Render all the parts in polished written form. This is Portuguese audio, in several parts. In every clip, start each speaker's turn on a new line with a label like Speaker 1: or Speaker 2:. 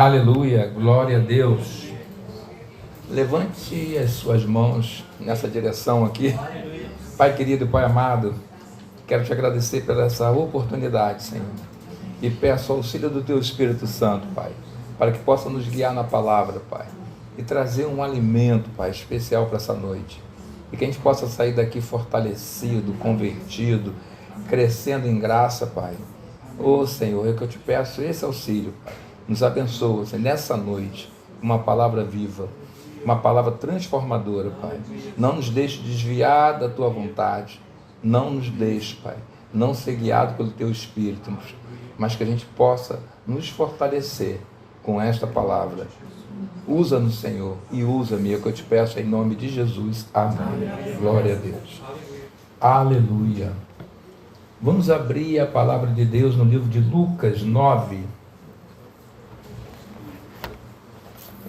Speaker 1: Aleluia, glória a Deus. Levante as suas mãos nessa direção aqui. Pai querido, Pai amado, quero te agradecer por essa oportunidade, Senhor. E peço o auxílio do Teu Espírito Santo, Pai, para que possa nos guiar na palavra, Pai, e trazer um alimento, Pai, especial para essa noite. E que a gente possa sair daqui fortalecido, convertido, crescendo em graça, Pai. Ô Senhor, é que eu te peço esse auxílio, Pai. Nos abençoa, Senhor, nessa noite, uma palavra viva, uma palavra transformadora, Pai. Não nos deixe desviar da Tua vontade. Não nos deixe, Pai, não ser guiado pelo Teu Espírito, mas que a gente possa nos fortalecer com esta palavra. Usa-nos, Senhor, e usa-me, é o que eu te peço em nome de Jesus. Amém. Glória a Deus. Aleluia. Vamos abrir a palavra de Deus no livro de Lucas 9.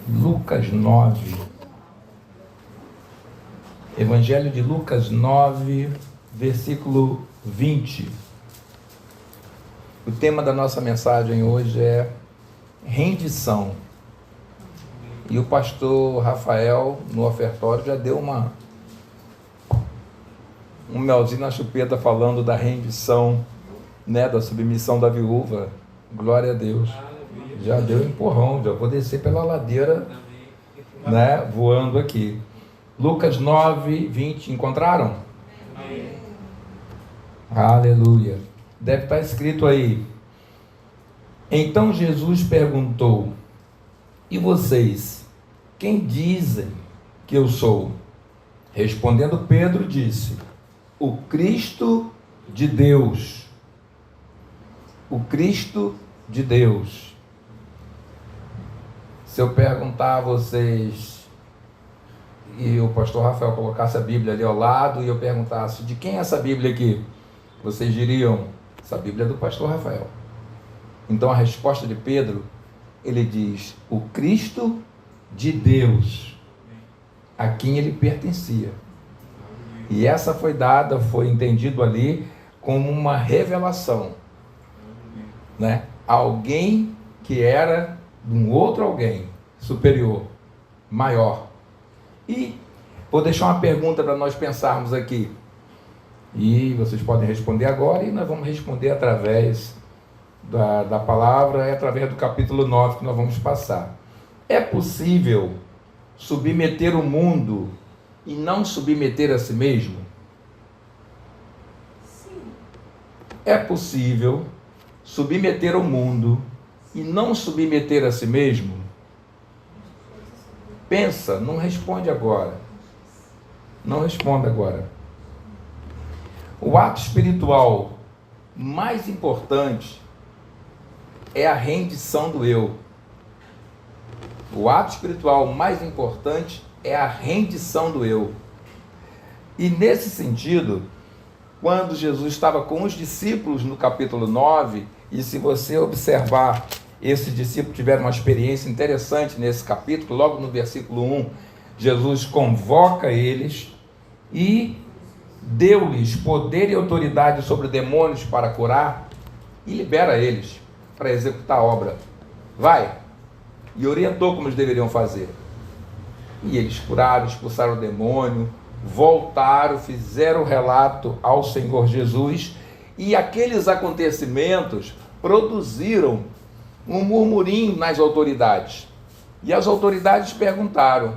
Speaker 1: Lucas 9. Evangelho de Lucas 9, versículo 20. O tema da nossa mensagem hoje é rendição. E o pastor Rafael, no ofertório, já deu um melzinho na chupeta falando da rendição, né, da submissão da viúva. Glória a Deus. Já deu um empurrão, já vou descer pela ladeira, né, voando aqui. Lucas 9, 20, encontraram? Amém. Aleluia. Deve estar escrito aí. Então Jesus perguntou: e vocês, quem dizem que eu sou? Respondendo Pedro, disse: o Cristo de Deus. O Cristo de Deus. Se eu perguntar a vocês, e o pastor Rafael colocasse a Bíblia ali ao lado, e eu perguntasse: de quem é essa Bíblia aqui? Vocês diriam: essa Bíblia é do pastor Rafael. Então a resposta de Pedro, ele diz: o Cristo de Deus, a quem ele pertencia. E essa foi dada, foi entendido ali como uma revelação, né? Alguém que era de um outro alguém superior, maior. E vou deixar uma pergunta para nós pensarmos aqui. E vocês podem responder agora, e nós vamos responder através da palavra, é através do capítulo 9 que nós vamos passar. É possível submeter o mundo e não submeter a si mesmo? Sim. É possível submeter o mundo e não submeter a si mesmo? Pensa, não responde agora. Não responda agora. O ato espiritual mais importante é a rendição do eu. O ato espiritual mais importante é a rendição do eu. E nesse sentido, quando Jesus estava com os discípulos no capítulo 9, e se você observar, esses discípulos tiveram uma experiência interessante nesse capítulo, logo no versículo 1, Jesus convoca eles e deu-lhes poder e autoridade sobre demônios para curar e libera eles para executar a obra. Vai! E orientou como eles deveriam fazer. E eles curaram, expulsaram o demônio, voltaram, fizeram o relato ao Senhor Jesus, e aqueles acontecimentos produziram um murmurinho nas autoridades. E as autoridades perguntaram: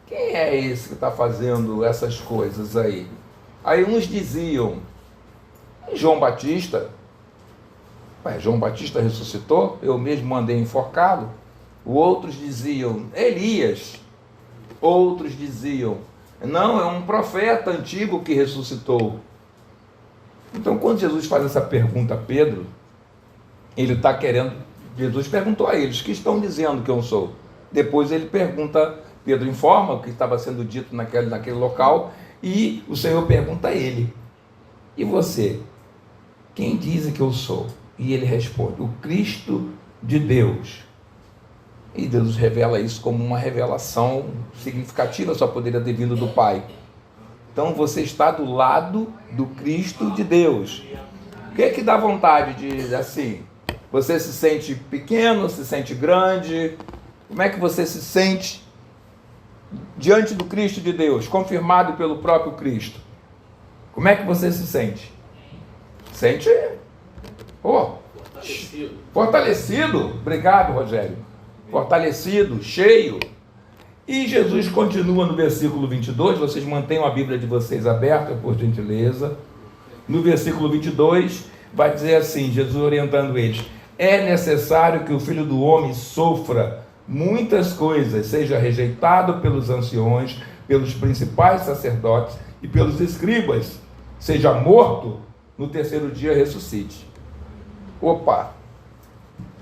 Speaker 1: quem é esse que está fazendo essas coisas aí? Aí uns diziam: João Batista. João Batista ressuscitou, eu mesmo mandei enforcá-lo. Outros diziam: Elias. Outros diziam: não, é um profeta antigo que ressuscitou. Então, quando Jesus faz essa pergunta a Pedro, ele está querendo... Jesus perguntou a eles: que estão dizendo que eu sou? Depois ele pergunta, Pedro informa o que estava sendo dito naquele local, e o Senhor pergunta a ele: e você? Quem diz que eu sou? E ele responde: o Cristo de Deus. E Deus revela isso como uma revelação significativa, só poderia ter vindo do Pai. Então você está do lado do Cristo de Deus. O que é que dá vontade de, assim, Você se sente pequeno, se sente grande? Como é que você se sente diante do Cristo de Deus, confirmado pelo próprio Cristo? Como é que você se sente? Sente? Fortalecido. Obrigado, Rogério. Fortalecido, cheio. E Jesus continua no versículo 22, vocês mantenham a Bíblia de vocês aberta, por gentileza. No versículo 22, vai dizer assim, Jesus orientando eles: é necessário que o Filho do Homem sofra muitas coisas, seja rejeitado pelos anciões, pelos principais sacerdotes e pelos escribas, seja morto, no terceiro dia ressuscite. Opa!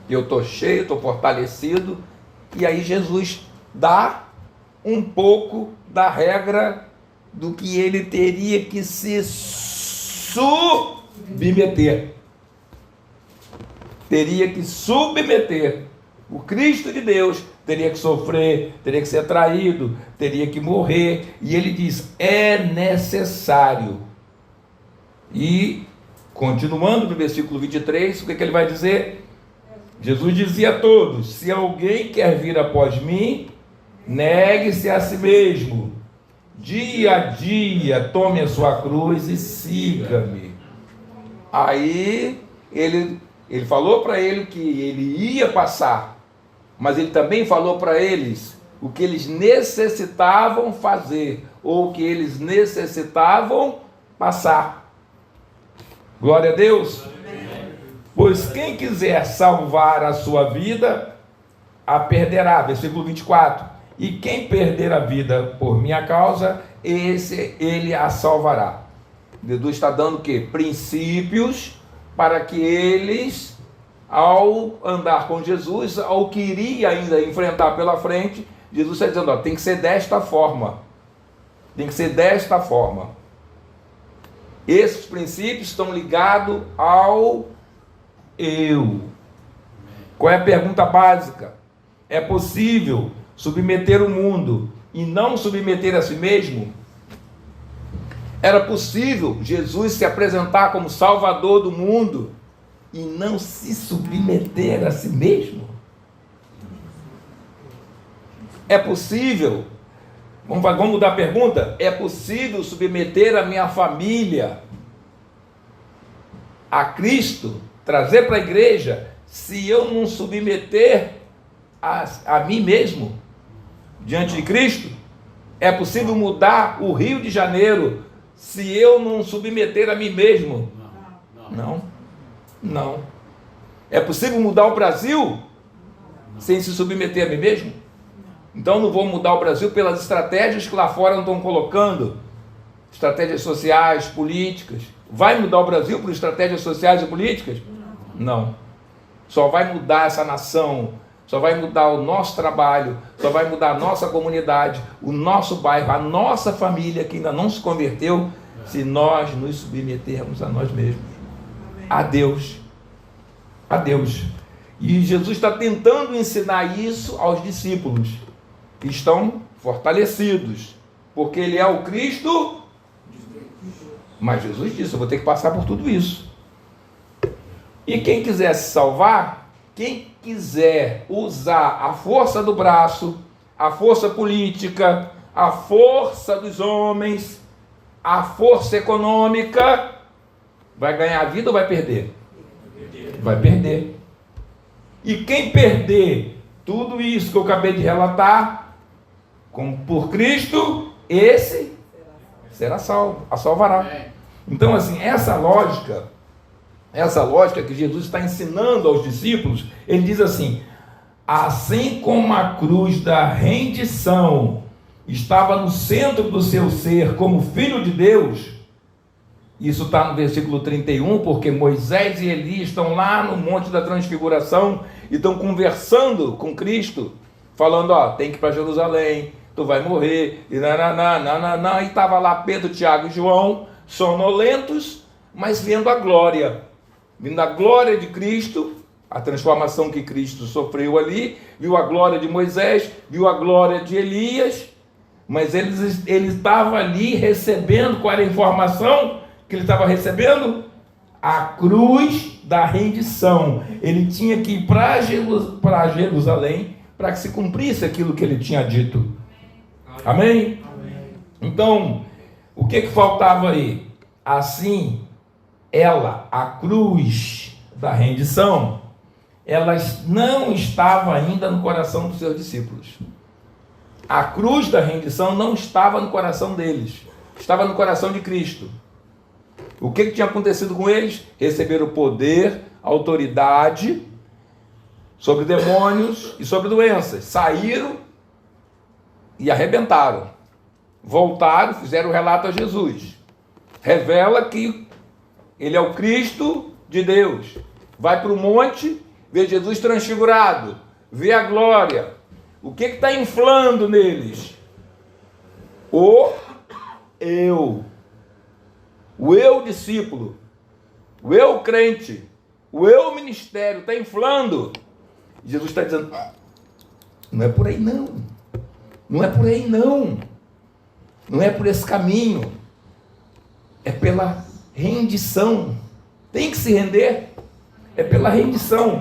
Speaker 1: Eu estou cheio, estou fortalecido, e aí Jesus dá um pouco da regra do que ele teria que se submeter. Teria que submeter. O Cristo de Deus teria que sofrer, teria que ser traído, teria que morrer. E ele diz, é necessário. E, continuando no versículo 23, o que ele vai dizer? Jesus dizia a todos, se alguém quer vir após mim, negue-se a si mesmo. Dia a dia, tome a sua cruz e siga-me. Aí, ele falou para ele que ele ia passar, mas ele também falou para eles o que eles necessitavam fazer, ou o que eles necessitavam passar. Glória a Deus. Pois quem quiser salvar a sua vida, a perderá. Versículo 24. E quem perder a vida por minha causa, ele a salvará. Jesus está dando o quê? Princípios para que eles, ao andar com Jesus, ao que iria ainda enfrentar pela frente, Jesus está dizendo, tem que ser desta forma. Tem que ser desta forma. Esses princípios estão ligados ao eu. Qual é a pergunta básica? É possível submeter o mundo e não submeter a si mesmo? Era possível Jesus se apresentar como Salvador do mundo e não se submeter a si mesmo? É possível? Vamos mudar a pergunta? É possível submeter a minha família a Cristo, trazer para a igreja, se eu não submeter a mim mesmo diante de Cristo? É possível mudar o Rio de Janeiro se eu não submeter a mim mesmo? Não. É possível mudar o Brasil sem se submeter a mim mesmo? Então não vou mudar o Brasil pelas estratégias que lá fora não estão colocando, estratégias sociais, políticas. Vai mudar o Brasil por estratégias sociais e políticas? Não. Só vai mudar essa nação, só vai mudar o nosso trabalho, só vai mudar a nossa comunidade, o nosso bairro, a nossa família que ainda não se converteu, se nós nos submetermos a nós mesmos. A Deus. A Deus. E Jesus está tentando ensinar isso aos discípulos, que estão fortalecidos, porque ele é o Cristo. Mas Jesus disse, eu vou ter que passar por tudo isso. E quem quiser se salvar, quem quiser usar a força do braço, a força política, a força dos homens, a força econômica, vai ganhar a vida ou vai perder? Vai perder. E quem perder tudo isso que eu acabei de relatar, por Cristo, esse será salvo, a salvará. Então, assim, essa lógica que Jesus está ensinando aos discípulos, ele diz assim, assim como a cruz da rendição estava no centro do seu ser como Filho de Deus, isso está no versículo 31, porque Moisés e Elias estão lá no Monte da Transfiguração e estão conversando com Cristo, falando, tem que ir para Jerusalém, tu vai morrer, e e estava lá Pedro, Tiago e João, sonolentos, mas vendo a glória de Cristo, a transformação que Cristo sofreu ali, viu a glória de Moisés, viu a glória de Elias, mas ele estava ali recebendo, qual era a informação que ele estava recebendo? a cruz da rendição. Ele tinha que ir para Jerusalém para que se cumprisse aquilo que ele tinha dito. Amém? Então, o que faltava aí? Assim, a cruz da rendição, ela não estava ainda no coração dos seus discípulos. A cruz da rendição não estava no coração deles, estava no coração de Cristo. O que tinha acontecido com eles? Receberam poder, autoridade sobre demônios e sobre doenças. Saíram e arrebentaram. Voltaram, fizeram o relato a Jesus. Revela que ele é o Cristo de Deus. Vai para o monte, vê Jesus transfigurado, vê a glória. O que está inflando neles? O eu discípulo, o eu crente, o eu ministério está inflando. Jesus está dizendo, não é por aí não, não é por aí não, não é por esse caminho, é pela rendição, tem que se render, é pela rendição.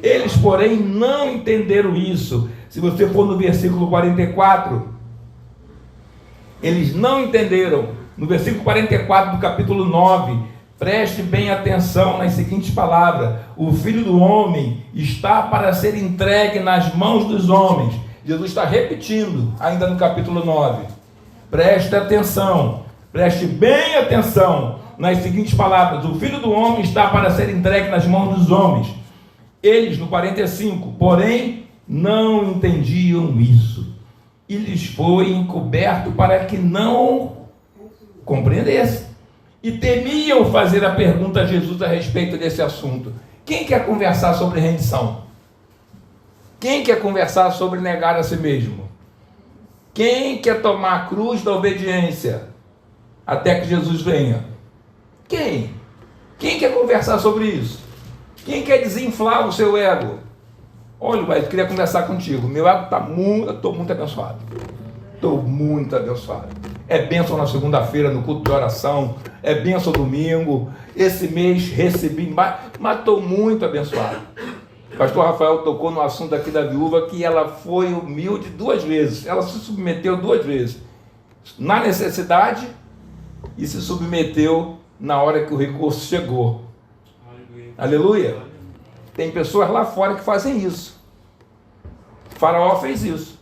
Speaker 1: Eles, porém, não entenderam isso. Se você for no versículo 44, eles não entenderam. No versículo 44 do capítulo 9, preste bem atenção nas seguintes palavras: o Filho do Homem está para ser entregue nas mãos dos homens. Jesus está repetindo, ainda no capítulo 9. Preste atenção, preste bem atenção nas seguintes palavras: o Filho do Homem está para ser entregue nas mãos dos homens. Eles, no 45, porém, não entendiam isso, e lhes foi encoberto para que não compreendesse, e temiam fazer a pergunta a Jesus a respeito desse assunto. Quem quer conversar sobre rendição? Quem quer conversar sobre negar a si mesmo? Quem quer tomar a cruz da obediência até que Jesus venha? Quem? Quem quer conversar sobre isso? Quem quer desinflar o seu ego? Olha, pai, eu queria conversar contigo. Meu ego está muito, eu estou muito abençoado. Estou muito abençoado. É bênção na segunda-feira no culto de oração, é bênção domingo. Esse mês recebi, mas estou muito abençoado. O pastor Rafael tocou no assunto aqui da viúva, que ela foi humilde 2 vezes. Ela se submeteu 2 vezes. Na necessidade e se submeteu na hora que o recurso chegou. Aleluia. Tem pessoas lá fora que fazem isso. O Faraó fez isso.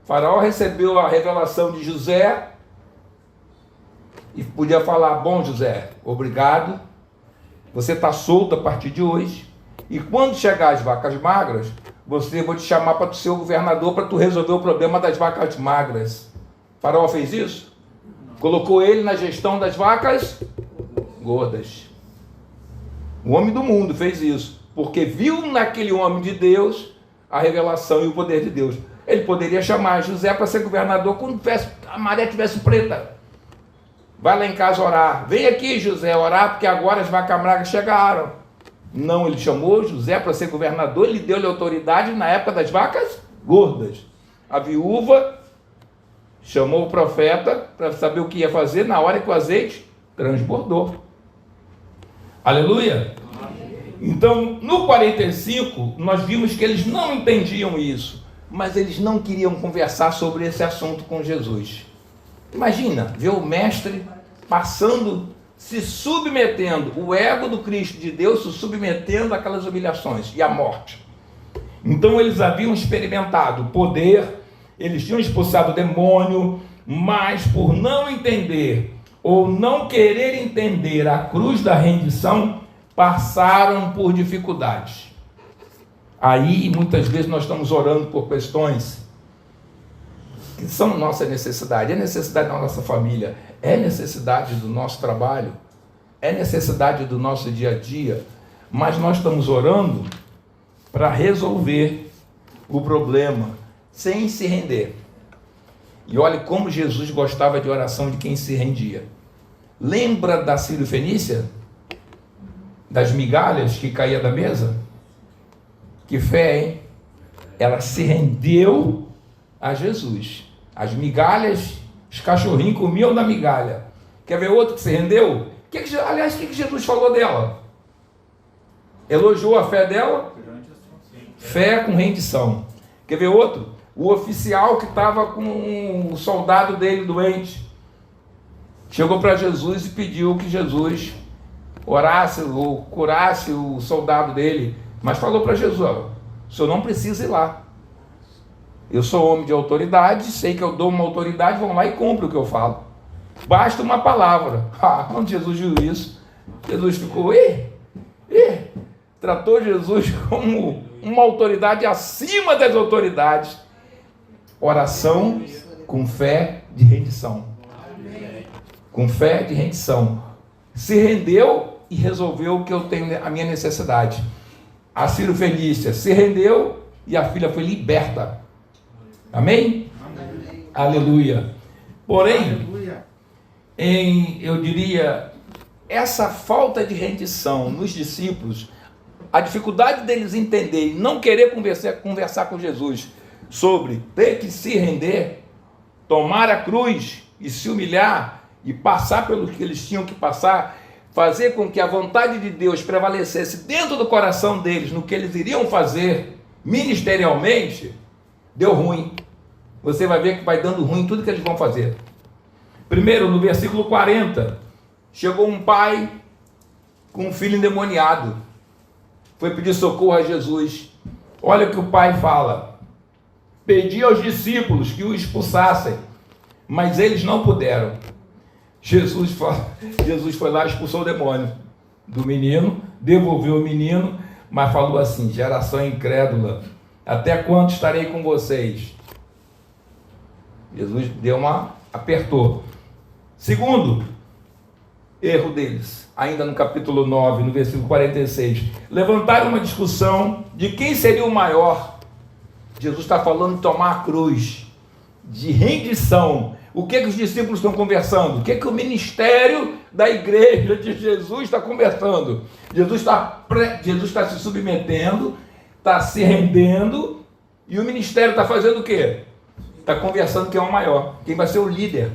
Speaker 1: O Faraó recebeu a revelação de José e podia falar: bom, José, obrigado, você está solto a partir de hoje, e quando chegar as vacas magras, vou te chamar para ser o governador, para tu resolver o problema das vacas magras. O Faraó fez isso? Colocou ele na gestão das vacas gordas. O homem do mundo fez isso, porque viu naquele homem de Deus a revelação e o poder de Deus. Ele poderia chamar José para ser governador quando a maré estivesse preta. Vai lá em casa orar. Vem aqui, José, orar, porque agora as vacas magras chegaram. Não, ele chamou José para ser governador, ele deu-lhe autoridade na época das vacas gordas. A viúva chamou o profeta para saber o que ia fazer na hora que o azeite transbordou. Aleluia! Então, no 45, nós vimos que eles não entendiam isso, mas eles não queriam conversar sobre esse assunto com Jesus. Imagina, ver o mestre passando, se submetendo, o ego do Cristo de Deus se submetendo àquelas humilhações e à morte. Então eles haviam experimentado poder, eles tinham expulsado o demônio, mas por não entender ou não querer entender a cruz da rendição, passaram por dificuldades. Aí muitas vezes nós estamos orando por questões que são nossa necessidade, é necessidade da nossa família, é necessidade do nosso trabalho, é necessidade do nosso dia a dia, mas nós estamos orando para resolver o problema sem se render. E olha como Jesus gostava de oração de quem se rendia. Lembra da Sírio-Fenícia? Das migalhas que caía da mesa? Que fé, hein? Ela se rendeu a Jesus. As migalhas, os cachorrinhos comiam da migalha. Quer ver outro que se rendeu? Aliás, o que Jesus falou dela? Elogiou a fé dela? Fé com rendição. Quer ver outro? O oficial que estava com o soldado dele doente chegou para Jesus e pediu que Jesus orasse ou curasse o soldado dele, mas falou para Jesus: ó, o senhor não precisa ir lá. Eu sou homem de autoridade, sei que eu dou uma autoridade, vão lá e cumpre o que eu falo. Basta uma palavra. Quando Jesus viu isso, Jesus ficou, tratou Jesus como uma autoridade acima das autoridades. Oração com fé de rendição. Com fé de rendição. Se rendeu e resolveu que eu tenho a minha necessidade. A Ciro Felícia se rendeu e a filha foi liberta. Amém? Amém. Aleluia. Porém, eu diria, essa falta de rendição nos discípulos, a dificuldade deles entenderem, não querer conversar com Jesus sobre ter que se render, tomar a cruz e se humilhar e passar pelo que eles tinham que passar, fazer com que a vontade de Deus prevalecesse dentro do coração deles, no que eles iriam fazer ministerialmente, deu ruim. Você vai ver que vai dando ruim tudo que eles vão fazer. Primeiro, no versículo 40, chegou um pai com um filho endemoniado. Foi pedir socorro a Jesus. Olha o que o pai fala. Pedi aos discípulos que o expulsassem, mas eles não puderam. Jesus foi lá e expulsou o demônio do menino, devolveu o menino, mas falou assim: geração incrédula, até quando estarei com vocês? Jesus apertou. Segundo erro deles, ainda no capítulo 9, no versículo 46, levantaram uma discussão de quem seria o maior. Jesus está falando de tomar a cruz, de rendição. O que os discípulos estão conversando? O que o ministério da igreja de Jesus está conversando? Jesus está se submetendo, está se rendendo, e o ministério está fazendo o quê? Está conversando quem é o maior, quem vai ser o líder,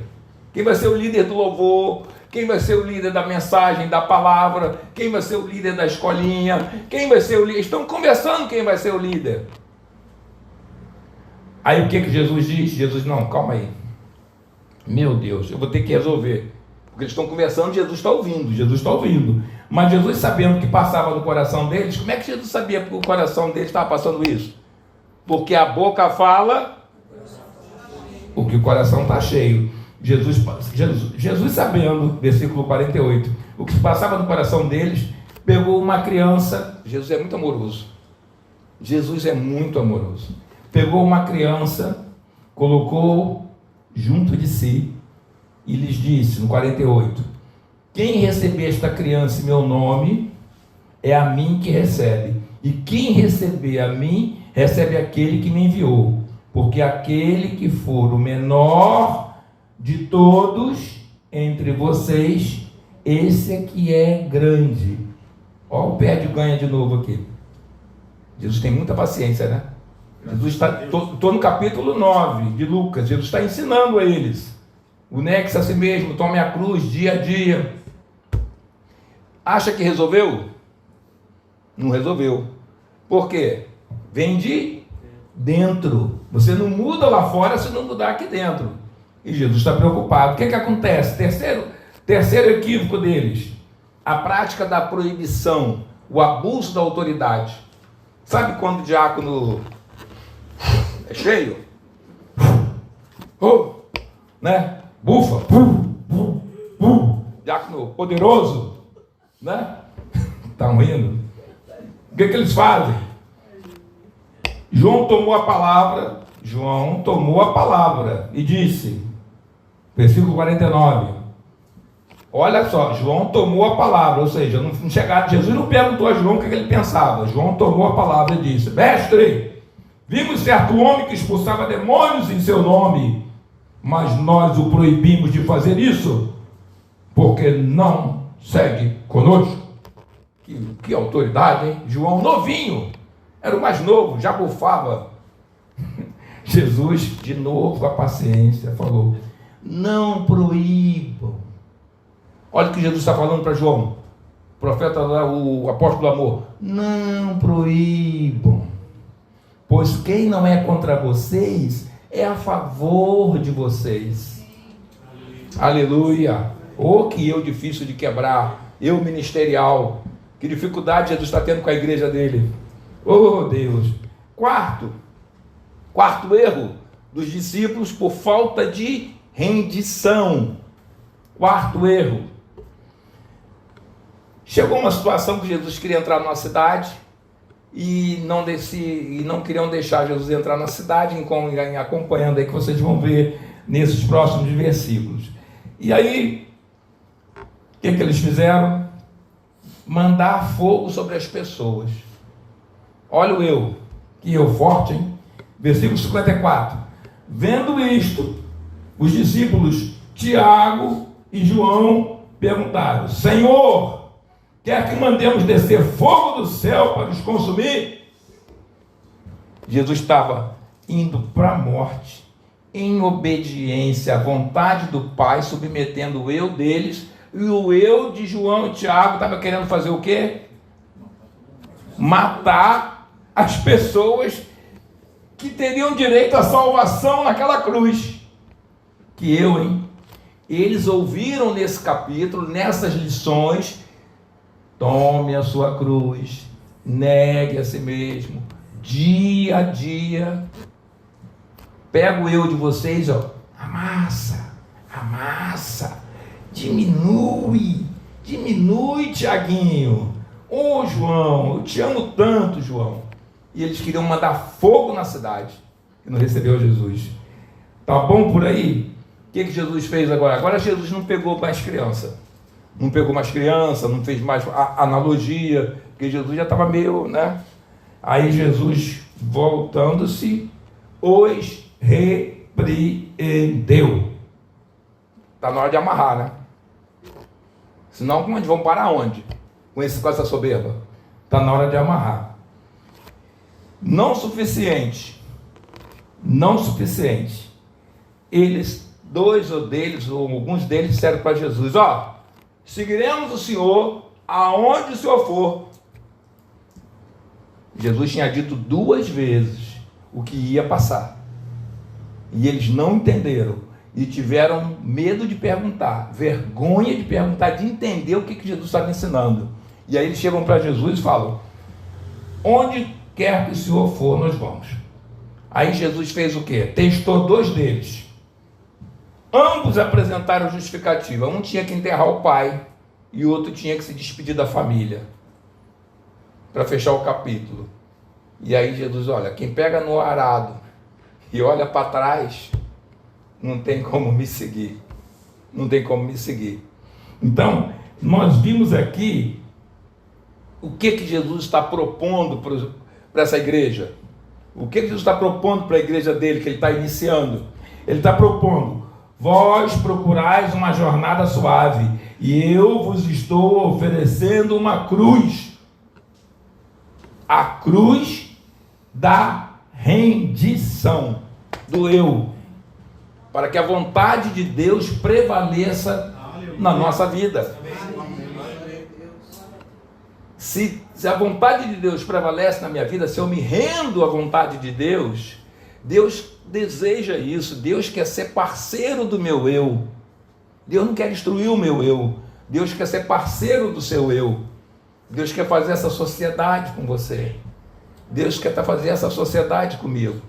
Speaker 1: quem vai ser o líder do louvor, quem vai ser o líder da mensagem, da palavra, quem vai ser o líder da escolinha, quem vai ser o líder. Estão conversando quem vai ser o líder. Aí o que Jesus diz? Jesus, não, calma aí. Meu Deus, eu vou ter que resolver. Porque eles estão conversando, Jesus está ouvindo. Mas Jesus, sabendo o que passava no coração deles, como é que Jesus sabia que o coração deles estava passando isso? Porque a boca fala o que o coração está cheio. Jesus sabendo, versículo 48, o que passava no coração deles, pegou uma criança. Jesus é muito amoroso. Pegou uma criança, colocou junto de si e lhes disse, no 48, quem receber esta criança em meu nome, é a mim que recebe, e quem receber a mim, recebe aquele que me enviou, porque aquele que for o menor de todos entre vocês, esse é que é grande. Olha o pé de ganha de novo aqui. Jesus tem muita paciência, né? Jesus está, estou no capítulo 9 de Lucas, Jesus está ensinando a eles, unexe a si mesmo, tome a cruz dia a dia. Acha que resolveu? Não resolveu. Por quê? Vem de dentro. Você não muda lá fora se não mudar aqui dentro. E Jesus está preocupado. O que acontece? Terceiro equívoco deles, a prática da proibição, o abuso da autoridade. Sabe quando o diácono é cheio? Né? Bufa. Diácono poderoso, né? Estão rindo? O que eles fazem? João tomou a palavra e disse, versículo 49, olha só, João tomou a palavra, ou seja, não chegaram, Jesus não perguntou a João o que ele pensava. João tomou a palavra e disse, mestre, vimos certo homem que expulsava demônios em seu nome, mas nós o proibimos de fazer isso, porque não segue conosco. Que autoridade, hein? João novinho, era o mais novo, já bufava. Jesus, de novo, a paciência, falou, não proíbam. Olha o que Jesus está falando para João. profeta lá, o apóstolo do amor, não proíbam, pois quem não é contra vocês é a favor de vocês. Aleluia. Oh, que eu difícil de quebrar, eu ministerial, que dificuldade Jesus está tendo com a igreja dele. Oh Deus. Quarto erro dos discípulos por falta de rendição. Quarto erro. Chegou uma situação que Jesus queria entrar numa cidade e não queriam deixar Jesus entrar na cidade, acompanhando aí que vocês vão ver nesses próximos versículos. E aí, o que eles fizeram? Mandar fogo sobre as pessoas. Olha o eu, que eu forte, hein? Versículo 54. Vendo isto, os discípulos Tiago e João perguntaram: Senhor, quer que mandemos descer fogo do céu para os consumir? Jesus estava indo para a morte, em obediência à vontade do Pai, submetendo o eu deles, e o eu de João e Tiago estava querendo fazer o quê? Matar as pessoas que teriam direito à salvação naquela cruz. Que eles ouviram nesse capítulo, nessas lições: tome a sua cruz, negue a si mesmo, dia a dia. Pega o eu de vocês, amassa, diminui, Tiaguinho. Ô João, eu te amo tanto, João. E eles queriam mandar fogo na cidade, que não recebeu Jesus. Tá bom por aí? O que Jesus fez agora? Agora Jesus não pegou mais criança. Não fez mais analogia, porque Jesus já estava meio, né? Aí Jesus, voltando-se, os repreendeu. Está na hora de amarrar, né? Senão, vão parar onde? Com essa soberba. Está na hora de amarrar. Não suficiente. Alguns deles disseram para Jesus: seguiremos o Senhor aonde o Senhor for. Jesus tinha dito 2 vezes o que ia passar. E eles não entenderam. E tiveram medo de perguntar, vergonha de perguntar, de entender o que Jesus estava ensinando. E aí eles chegam para Jesus e falam: onde quer que o Senhor for, nós vamos. Aí Jesus fez o quê? Testou 2 deles. Ambos apresentaram justificativa. Um tinha que enterrar o pai e o outro tinha que se despedir da família, para fechar o capítulo. E aí Jesus: olha, quem pega no arado e olha para trás, não tem como me seguir. Então, nós vimos aqui o que Jesus está propondo para essa igreja. O que Jesus está propondo para a igreja dele, que ele está iniciando? Ele está propondo: vós procurais uma jornada suave, e eu vos estou oferecendo uma cruz. A cruz da rendição, do eu, para que a vontade de Deus prevaleça na nossa vida. Se a vontade de Deus prevalece na minha vida, se eu me rendo à vontade de Deus, Deus deseja isso. Deus quer ser parceiro do meu eu. Deus não quer destruir o meu eu. Deus quer ser parceiro do seu eu. Deus quer fazer essa sociedade com você. Deus quer fazer essa sociedade comigo.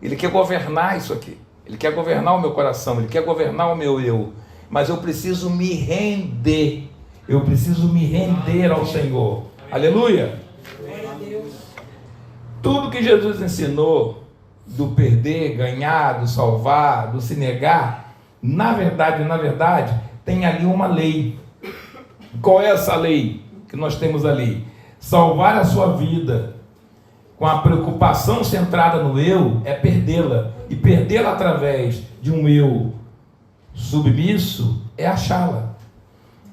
Speaker 1: Ele quer governar isso aqui. Ele quer governar o meu coração. Ele quer governar o meu eu. Mas eu preciso me render. Eu preciso me render ao Senhor. Aleluia! Tudo que Jesus ensinou, do perder, ganhar, do salvar, do se negar, na verdade, tem ali uma lei. Qual é essa lei que nós temos ali? Salvar a sua vida com a preocupação centrada no eu é perdê-la. E perdê-la através de um eu submisso é achá-la.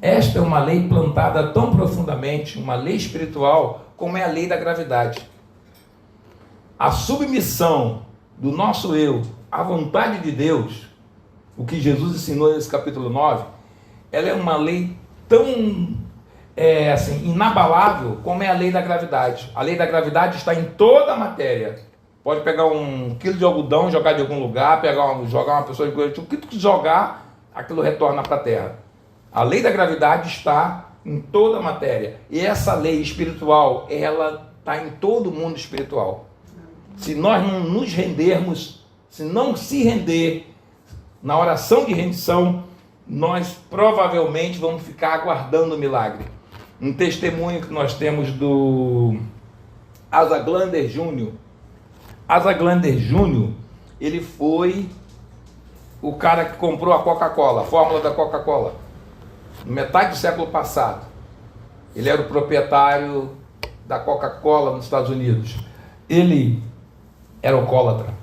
Speaker 1: Esta é uma lei plantada tão profundamente, uma lei espiritual, como é a lei da gravidade. A submissão do nosso eu à vontade de Deus, o que Jesus ensinou nesse capítulo 9, ela é uma lei tão assim, inabalável, como é a lei da gravidade. A lei da gravidade está em toda a matéria. Pode pegar 1 quilo de algodão, jogar de algum lugar, jogar uma pessoa de coisa, o que tu jogar, aquilo retorna para a Terra. A lei da gravidade está em toda a matéria. E essa lei espiritual, ela está em todo o mundo espiritual. Se nós não nos rendermos, se não se render na oração de rendição, nós provavelmente vamos ficar aguardando o milagre. Um testemunho que nós temos do Asa Glander Júnior. Asa Glander Júnior, ele foi o cara que comprou a Coca-Cola, a fórmula da Coca-Cola, metade do século passado. Ele era o proprietário da Coca-Cola nos Estados Unidos. Ele era alcoólatra.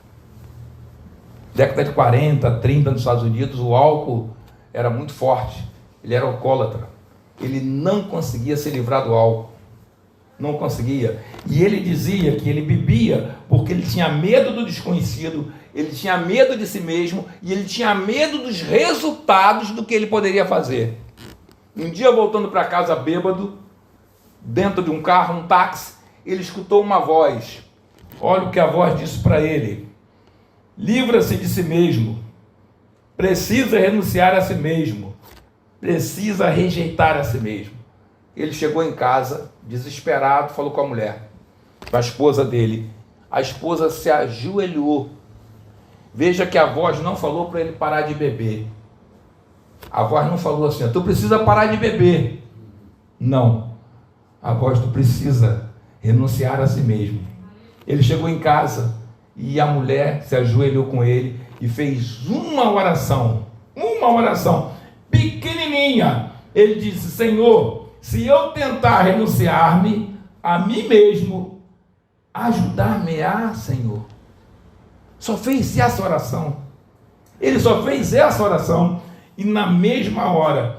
Speaker 1: Década de 40, 30 nos Estados Unidos, o álcool era muito forte. Ele era alcoólatra. Ele não conseguia se livrar do álcool. Não conseguia. E ele dizia que ele bebia porque ele tinha medo do desconhecido, ele tinha medo de si mesmo e ele tinha medo dos resultados do que ele poderia fazer. Um dia, voltando para casa bêbado, dentro de um carro, um táxi, ele escutou uma voz. Olha o que a voz disse para ele: livra-se de si mesmo, precisa renunciar a si mesmo, precisa rejeitar a si mesmo. Ele chegou em casa, desesperado, falou com a mulher, com a esposa dele. A esposa se ajoelhou. Veja que a voz não falou para ele parar de beber. A voz não falou assim: tu precisa parar de beber. Não. A voz: tu precisa renunciar a si mesmo. Ele chegou em casa e a mulher se ajoelhou com ele e fez uma oração pequenininha. Ele disse: Senhor, se eu tentar renunciar-me a mim mesmo, ajudar-me-á, Senhor. Só fez essa oração. Ele só fez essa oração e na mesma hora,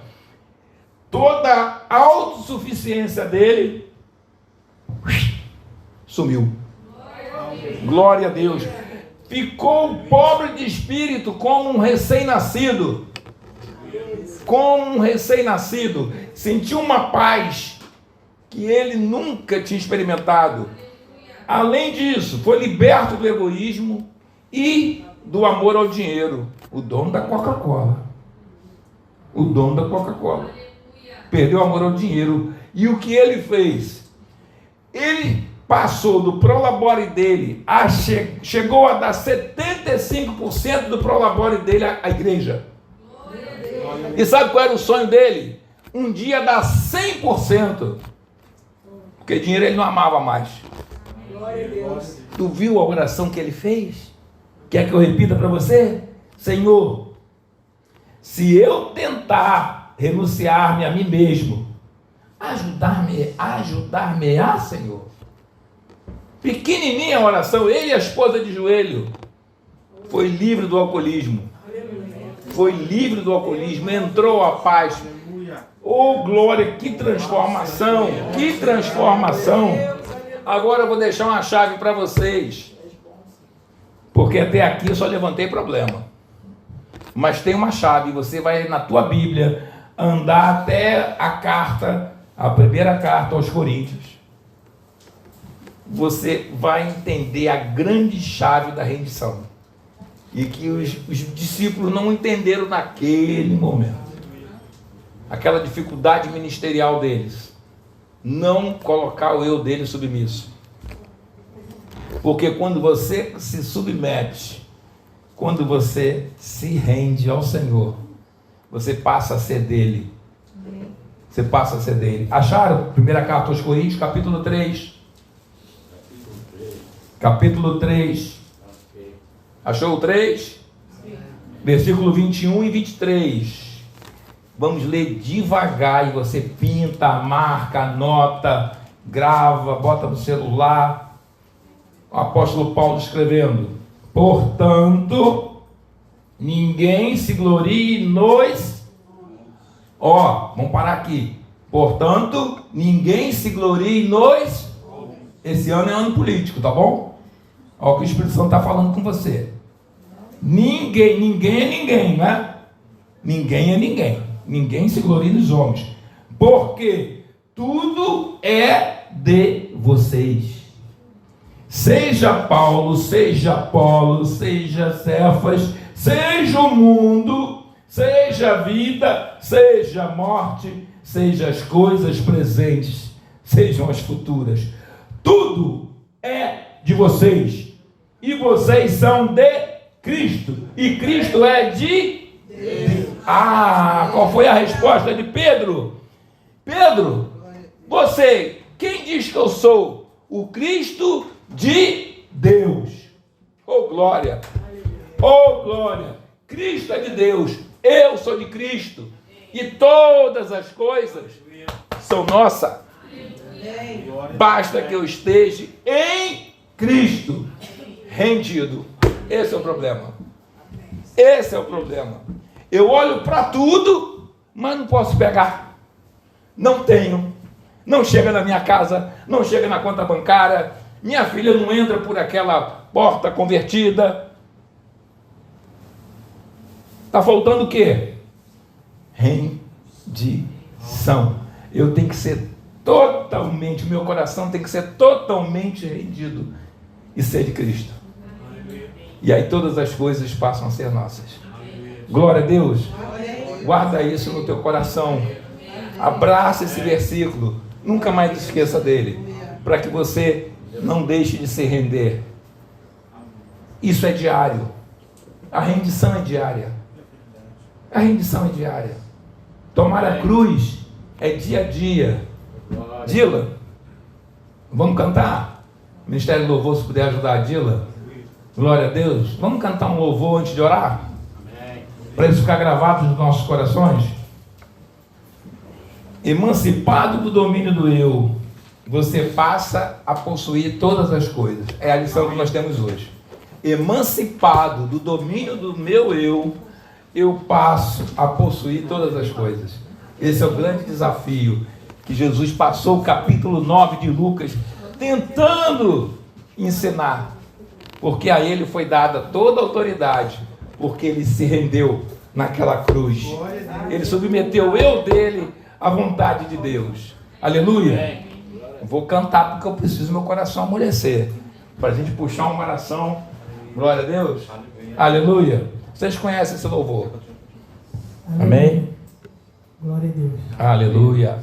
Speaker 1: toda a autossuficiência dele sumiu. Glória a Deus. Ficou pobre de espírito como um recém-nascido. Como um recém-nascido. Sentiu uma paz que ele nunca tinha experimentado. Além disso, foi liberto do egoísmo e do amor ao dinheiro. O dono da Coca-Cola. O dono da Coca-Cola. Perdeu o amor ao dinheiro. E o que ele fez? Ele passou do prolabore dele, chegou a dar 75% do prolabore dele à igreja. E sabe qual era o sonho dele? Um dia dar 100%. Porque dinheiro ele não amava mais. Tu viu a oração que ele fez? Quer que eu repita para você? Senhor, se eu tentar renunciar-me a mim mesmo, ajudar-me-á, Senhor. Pequenininha a oração, ele e a esposa de joelho. Foi livre do alcoolismo. Foi livre do alcoolismo, entrou a paz. Oh, glória, que transformação, que transformação. Agora eu vou deixar uma chave para vocês. Porque até aqui eu só levantei problema. Mas tem uma chave, você vai na tua Bíblia andar até a primeira carta aos Coríntios. Você vai entender a grande chave da rendição. E que os discípulos não entenderam naquele momento. Aquela dificuldade ministerial deles. Não colocar o eu dele submisso. Porque quando você se submete, quando você se rende ao Senhor, você passa a ser dele. Você passa a ser dele. Acharam? Primeira carta aos Coríntios, capítulo 3. Capítulo 3. Achou o 3? Sim. Versículo 21 e 23. Vamos ler devagar e você pinta, marca, anota, grava, bota no celular. O apóstolo Paulo escrevendo: portanto, ninguém se glorie nos... vamos parar aqui. Portanto, ninguém se glorie nos... Esse ano é ano político, tá bom? Olha o que o Espírito Santo está falando com você. Ninguém é ninguém, né? Ninguém é ninguém. Ninguém se glorie nos homens. Porque tudo é de vocês. Seja Paulo, seja Apolo, seja Cefas, seja o mundo, seja a vida, seja a morte, seja as coisas presentes, sejam as futuras. Tudo é de vocês. E vocês são de Cristo. E Cristo é de Deus. Qual foi a resposta de Pedro? Pedro, você, quem diz que eu sou? O Cristo de Deus. Oh glória! Oh glória! Cristo é de Deus. Eu sou de Cristo. E todas as coisas são nossas. Basta que eu esteja em Cristo, rendido. Esse é o problema. Esse é o problema. Eu olho para tudo, mas não posso pegar. Não tenho. Não chega na minha casa, não chega na conta bancária. Minha filha não entra por aquela porta convertida. Está faltando o quê? Rendição. Eu tenho que ser totalmente, meu coração tem que ser totalmente rendido e ser de Cristo. E aí todas as coisas passam a ser nossas. Glória a Deus. Guarda isso no teu coração. Abraça esse versículo. Nunca mais esqueça dele. Para que você não deixe de se render. Isso é diário. A rendição é diária. A rendição é diária. Tomar a cruz é dia a dia. Dila, vamos cantar? Ministério do Louvor, se puder ajudar a Dila. Glória a Deus. Vamos cantar um louvor antes de orar? Para isso ficar gravado nos nossos corações. Emancipado do domínio do eu, você passa a possuir todas as coisas. É a lição que nós temos hoje. Emancipado do domínio do meu eu passo a possuir todas as coisas. Esse é o grande desafio que Jesus passou o capítulo 9 de Lucas tentando ensinar. Porque a ele foi dada toda a autoridade, porque ele se rendeu naquela cruz. Ele submeteu o eu dele à vontade de Deus. Aleluia. Vou cantar porque eu preciso meu coração amolecer. Para a gente puxar uma oração. Glória a Deus. Aleluia. Vocês conhecem esse louvor? Amém?
Speaker 2: Glória a Deus.
Speaker 1: Aleluia.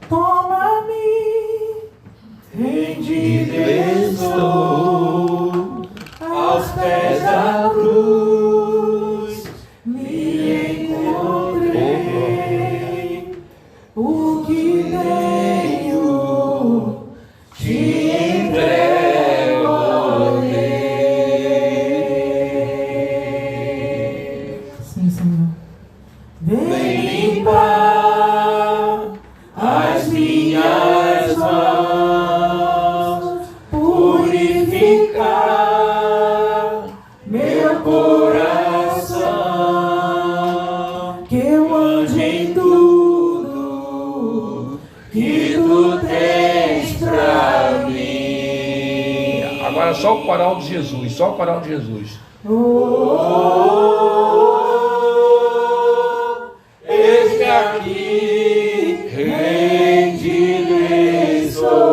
Speaker 2: Toma-me, rendido estou aos pés da cruz, me encontrei, o que tenho te entrego. Sim, Senhor. Vem limpar as minhas mãos, purificar meu coração, que eu ande em tudo que tu tens pra mim.
Speaker 1: Agora só o coral de Jesus, só o coral de Jesus.
Speaker 2: Eis-me aqui, rendido estou.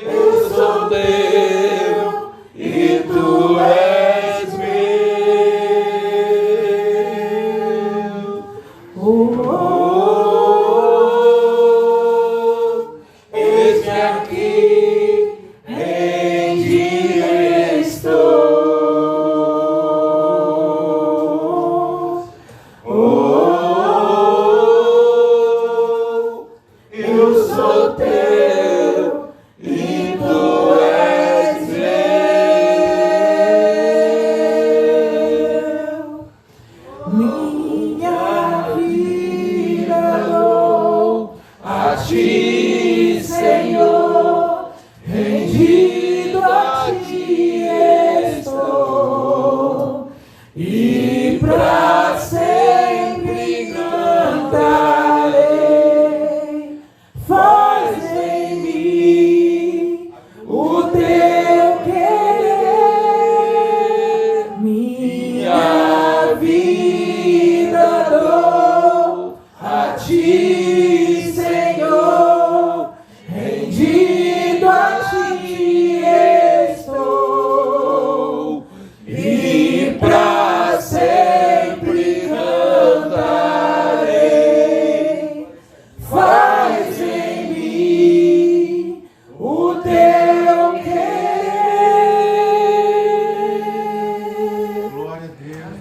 Speaker 2: Eu sou teu e tu és meu. Eis-me aqui, rendido estou. Eu sou teu e tu és meu. Minha vida dou a ti, Senhor, rendido a ti estou, e pra sempre cantarei. Faz em mim o teu querer, ti, Senhor, rendido a ti estou, e pra sempre cantarei. Faz em mim o teu querer.
Speaker 3: Glória a Deus,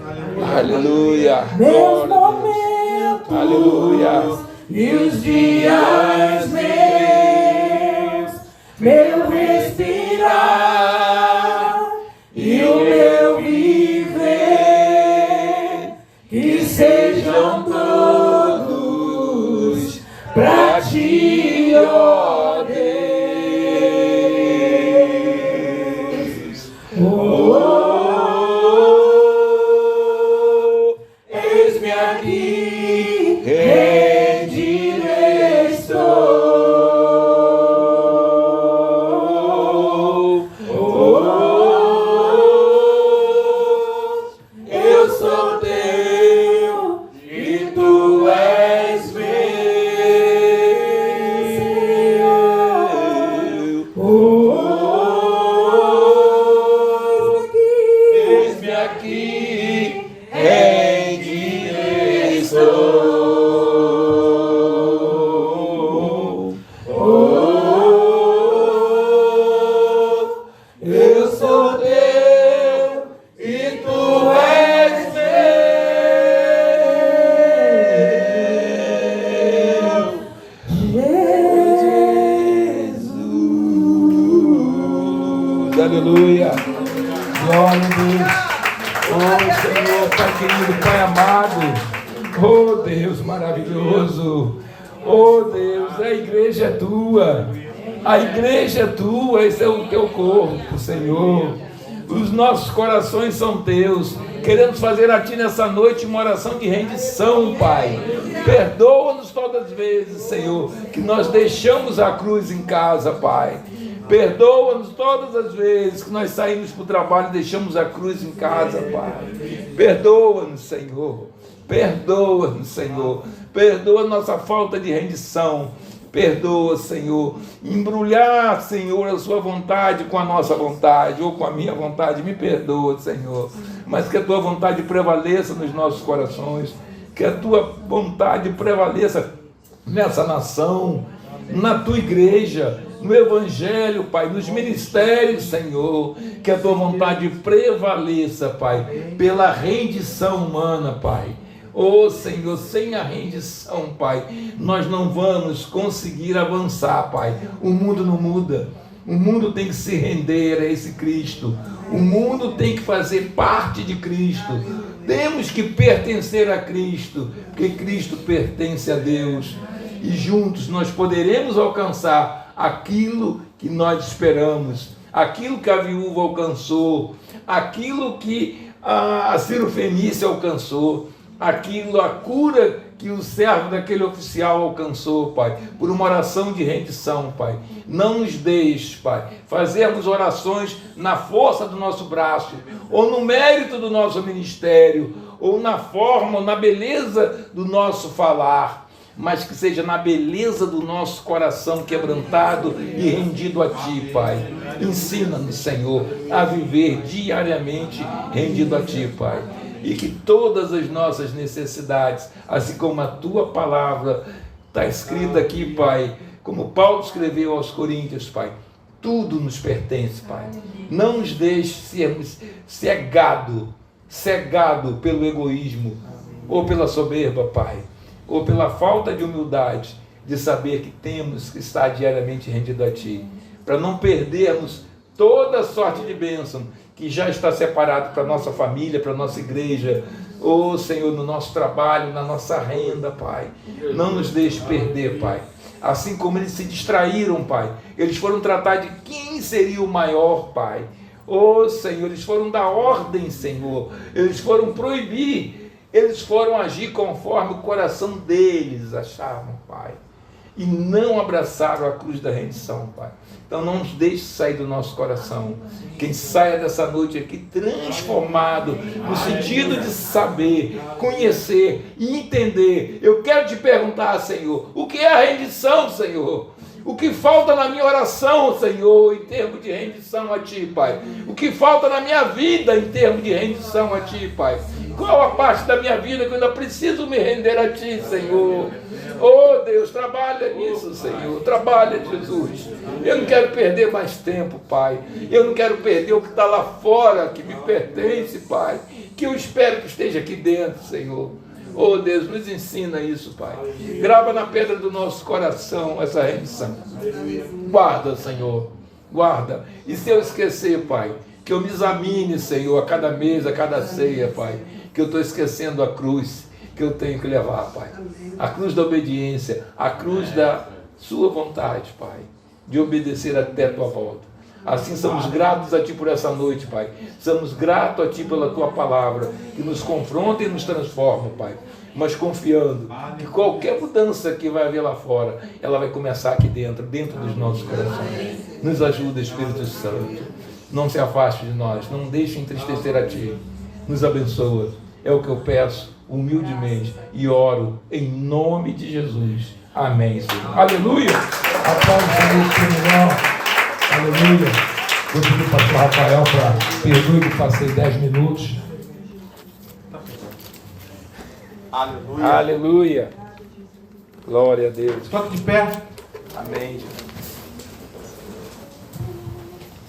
Speaker 1: Aleluia.
Speaker 2: Meus
Speaker 1: Glória a Deus.
Speaker 2: momentos
Speaker 1: Aleluia.
Speaker 2: e os dias meus, meu respirar e o meu viver, que sejam todos pra ti, ó Deus. Eis-me aqui, rendido estou. Eu sou teu e tu és meu, Senhor. Eis-me aqui, rendido estou. Eu sou teu e tu és meu, Jesus.
Speaker 1: Aleluia. Glória a Deus. Oh Senhor, Pai querido, Pai amado. Oh Deus maravilhoso. Oh Deus, a igreja é tua. A igreja é tua, esse é o teu corpo, Senhor. Os nossos corações são teus. Queremos fazer a ti nessa noite uma oração de rendição, Pai. Perdoa-nos todas as vezes, Senhor, que nós deixamos a cruz em casa, Pai. Perdoa-nos todas as vezes que nós saímos para o trabalho e deixamos a cruz em casa, Pai. Perdoa-nos, Senhor. Perdoa-nos, Senhor. Perdoa nossa falta de rendição. Perdoa, Senhor. Embrulhar, Senhor, a sua vontade com a nossa vontade ou com a minha vontade. Me perdoa, Senhor. Mas que a tua vontade prevaleça nos nossos corações. Que a tua vontade prevaleça nessa nação, na tua igreja, no evangelho, Pai, nos ministérios, Senhor, que a tua vontade prevaleça, Pai, pela rendição humana, Pai. Oh, Senhor, sem a rendição, Pai, nós não vamos conseguir avançar, Pai. O mundo não muda. O mundo tem que se render a esse Cristo. O mundo tem que fazer parte de Cristo. Temos que pertencer a Cristo, porque Cristo pertence a Deus. E juntos nós poderemos alcançar aquilo que nós esperamos, aquilo que a viúva alcançou, aquilo que a Ciro Fenícia alcançou, aquilo, a cura que o servo daquele oficial alcançou, Pai, por uma oração de rendição, Pai. Não nos deixe, Pai, fazermos orações na força do nosso braço, ou no mérito do nosso ministério, ou na forma, ou na beleza do nosso falar, mas que seja na beleza do nosso coração quebrantado e rendido a Ti, Pai. Ensina-nos, Senhor, a viver diariamente rendido a Ti, Pai. E que todas as nossas necessidades, assim como a Tua palavra está escrita aqui, Pai, como Paulo escreveu aos Coríntios, Pai, tudo nos pertence, Pai. Não nos deixe sermos cegados pelo egoísmo, ou pela soberba, Pai, ou pela falta de humildade, de saber que temos que estar diariamente rendido a Ti, para não perdermos toda sorte de bênção que já está separado para a nossa família, para a nossa igreja, Senhor, no nosso trabalho, na nossa renda, Pai. Não nos deixe perder, Pai. Assim como eles se distraíram, Pai, eles foram tratar de quem seria o maior, Pai. Senhor, eles foram dar ordem, Senhor, eles foram proibir, eles foram agir conforme o coração deles achavam, Pai. e não abraçaram a cruz da rendição, Pai. Então não nos deixe sair do nosso coração. Quem saia dessa noite aqui transformado, no sentido de saber, conhecer e entender. Eu quero te perguntar, Senhor, o que é a rendição, Senhor? O que falta na minha oração, Senhor, em termos de rendição a Ti, Pai? O que falta na minha vida em termos de rendição a Ti, Pai? Qual a parte da minha vida que eu ainda preciso me render a Ti, Senhor? Oh, Deus, trabalha nisso, Senhor. Trabalha, Jesus. Eu não quero perder mais tempo, Pai. Eu não quero perder o que está lá fora, que me pertence, Pai. Que eu espero que esteja aqui dentro, Senhor. Oh, Deus, nos ensina isso, Pai. Grava na pedra do nosso coração essa rendição. Guarda, Senhor. Guarda. E se eu esquecer, Pai, que eu me examine, Senhor, a cada mês, a cada ceia, Pai, que eu estou esquecendo a cruz que eu tenho que levar, Pai. A cruz da obediência, a cruz da sua vontade, Pai, de obedecer até a tua volta. Assim somos gratos a Ti por essa noite, Pai. Somos gratos a Ti pela Tua palavra, que nos confronta e nos transforma, Pai. Mas confiando que qualquer mudança que vai haver lá fora, ela vai começar aqui dentro dos nossos corações. Nos ajuda, Espírito Santo. Não se afaste de nós, não deixe entristecer a Ti. Nos abençoa. É o que eu peço humildemente e oro em nome de Jesus. Amém, Senhor. Aleluia.
Speaker 3: Aleluia. Vou pedir para o pastor Rafael para perdoe que passei 10 minutos.
Speaker 1: Aleluia. Aleluia. Glória a Deus.
Speaker 3: Toque de pé.
Speaker 1: Amém.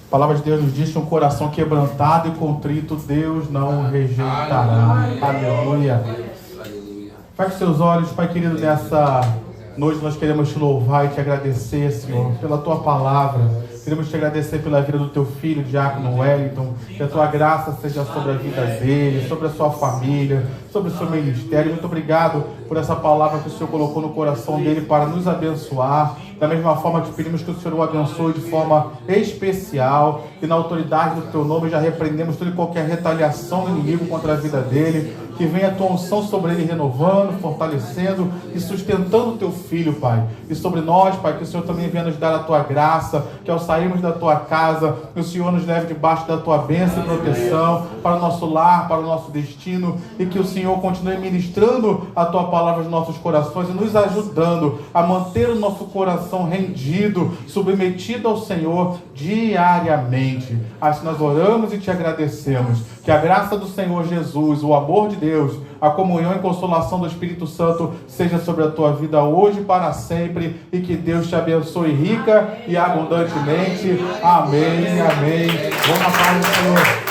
Speaker 3: A palavra de Deus nos diz que um coração quebrantado e contrito Deus não rejeitará. Aleluia. Feche seus olhos, Pai querido, nessa noite nós queremos te louvar e te agradecer, Senhor, pela tua palavra. Queremos te agradecer pela vida do teu filho, Diácono Wellington, que a tua graça seja sobre a vida dele, sobre a sua família, sobre o seu ministério. Muito obrigado por essa palavra que o Senhor colocou no coração dele para nos abençoar. Da mesma forma que pedimos que o Senhor o abençoe de forma especial, e na autoridade do teu nome já repreendemos toda e qualquer retaliação do inimigo contra a vida dele. Que venha a tua unção sobre ele, renovando, fortalecendo e sustentando o teu filho, Pai. E sobre nós, Pai, que o Senhor também venha nos dar a tua graça, que ao sairmos da tua casa, que o Senhor nos leve debaixo da tua bênção e proteção para o nosso lar, para o nosso destino, e que o Senhor continue ministrando a tua palavra nos nossos corações e nos ajudando a manter o nosso coração rendido, submetido ao Senhor diariamente. Assim nós oramos e te agradecemos. Que a graça do Senhor Jesus, o amor de Deus, a comunhão e consolação do Espírito Santo seja sobre a tua vida hoje e para sempre, e que Deus te abençoe rica e abundantemente. Amém, amém. Vamos na paz do Senhor.